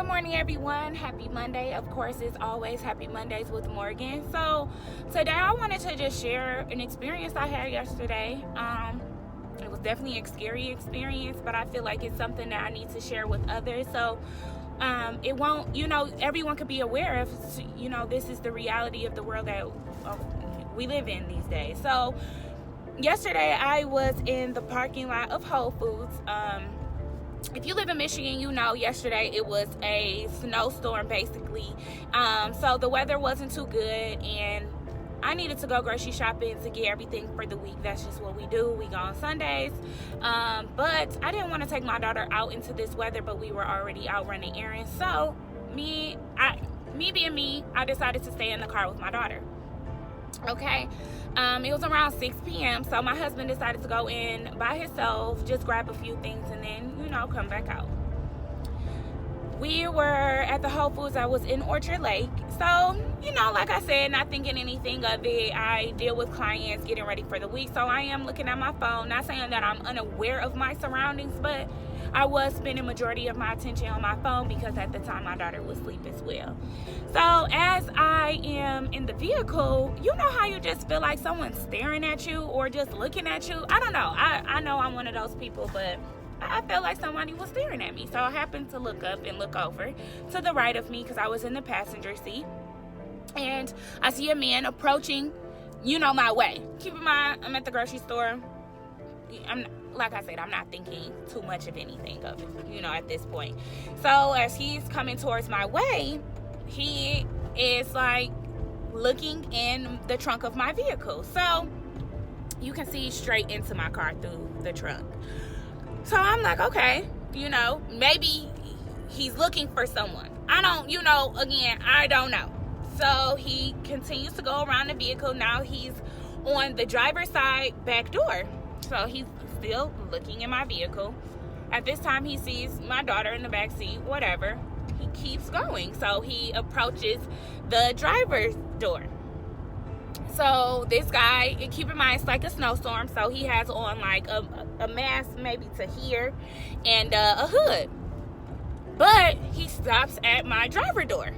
Good morning, everyone. Happy Monday. Of course, as always, happy Mondays with Morgan. So today I wanted to just share an experience I had yesterday. It was definitely a scary experience, but I feel like it's something that I need to share with others. So it won't, everyone could be aware of, this is the reality of the world that we live in these days. So yesterday I was in the parking lot of Whole Foods. If you live in Michigan, yesterday it was a snowstorm basically. So the weather wasn't too good and I needed to go grocery shopping to get everything for the week. That's just what we do. We go on Sundays. But I didn't want to take my daughter out into this weather, but we were already out running errands. So me being me, I decided to stay in the car with my daughter. Okay. It was around 6 p.m. So my husband decided to go in by himself, just grab a few things and then, come back out. We were at the Whole Foods. I was in Orchard Lake. So, like I said, not thinking anything of it. I deal with clients getting ready for the week. So I am looking at my phone, not saying that I'm unaware of my surroundings, but I was spending majority of my attention on my phone because at the time my daughter was asleep as well. So as I am in the vehicle, how you just feel like someone's staring at you or just looking at you? I don't know. I know I'm one of those people, but I felt like somebody was staring at me. So I happened to look up and look over to the right of me because I was in the passenger seat. And I see a man approaching, my way. Keep in mind, I'm at the grocery store. Like I said, I'm not thinking too much of anything of it, at this point. So as he's coming towards my way, he is like looking in the trunk of my vehicle. So you can see straight into my car through the trunk. So I'm like, okay, maybe he's looking for someone. I don't know. So he continues to go around the vehicle. Now he's on the driver's side back door. So he's still looking in my vehicle. At this time, he sees my daughter in the back seat, whatever. He keeps going. So he approaches the driver's door. So this guy, and keep in mind, it's like a snowstorm. So he has on like a mask maybe to here and a hood. But he stops at my driver door.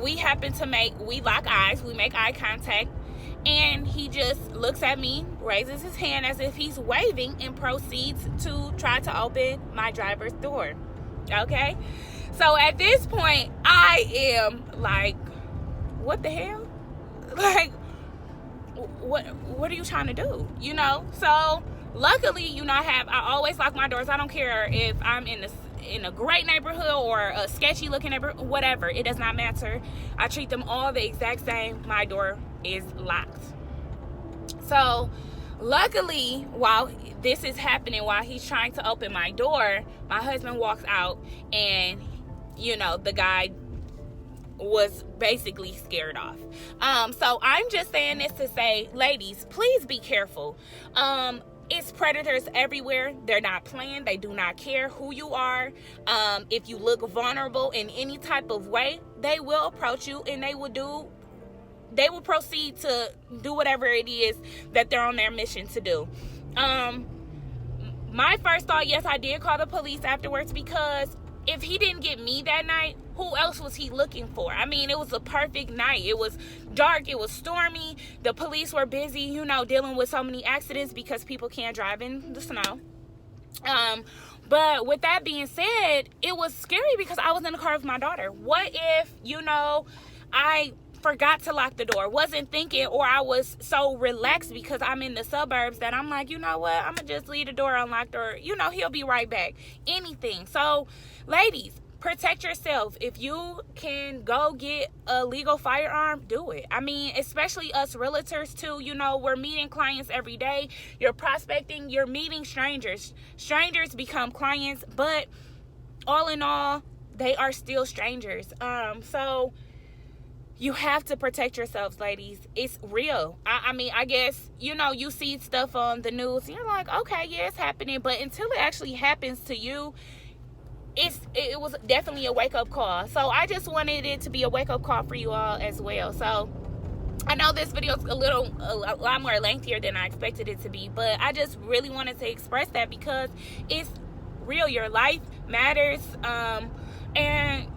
We lock eyes. We make eye contact. And he just looks at me, raises his hand as if he's waving, and proceeds to try to open my driver's door. Okay? So at this point, I am like, what the hell? Like, what are you trying to do? So luckily, I always lock my doors. I don't care if I'm in a great neighborhood or a sketchy looking neighborhood, whatever. It does not matter. I treat them all the exact same. My door is locked. So luckily, while this is happening, while he's trying to open my door, my husband walks out and the guy was basically scared off. So I'm just saying this to say, ladies, please be careful. It's predators everywhere. They're not playing. They do not care who you are. If you look vulnerable in any type of way, they will approach you and they will proceed to do whatever it is that they're on their mission to do. My first thought, yes, I did call the police afterwards, because if he didn't get me that night, who else was he looking for? I mean, it was a perfect night. It was dark. It was stormy. The police were busy, dealing with so many accidents because people can't drive in the snow. But with that being said, it was scary because I was in the car with my daughter. What if, I forgot to lock the door, wasn't thinking, or I was so relaxed because I'm in the suburbs that I'm like, what, I'm gonna just leave the door unlocked, or he'll be right back, anything. So ladies, protect yourself. If you can go get a legal firearm, do it. I mean, especially us realtors too, we're meeting clients every day. You're prospecting, you're meeting strangers become clients, but all in all, they are still strangers. So you have to protect yourselves, ladies. It's real. I mean, I guess, you see stuff on the news and you're like, okay, yeah, it's happening. But until it actually happens to you, it was definitely a wake-up call. So I just wanted it to be a wake-up call for you all as well. So I know this video is a lot more lengthier than I expected it to be, but I just really wanted to express that because it's real. Your life matters. And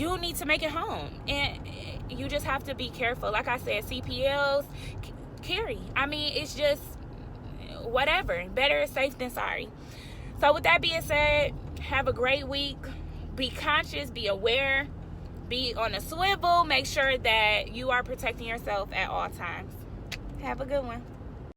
you need to make it home. And you just have to be careful. Like I said, CPLs carry. I mean, it's just whatever. Better safe than sorry. So with that being said, have a great week. Be conscious, be aware, be on a swivel. Make sure that you are protecting yourself at all times. Have a good one.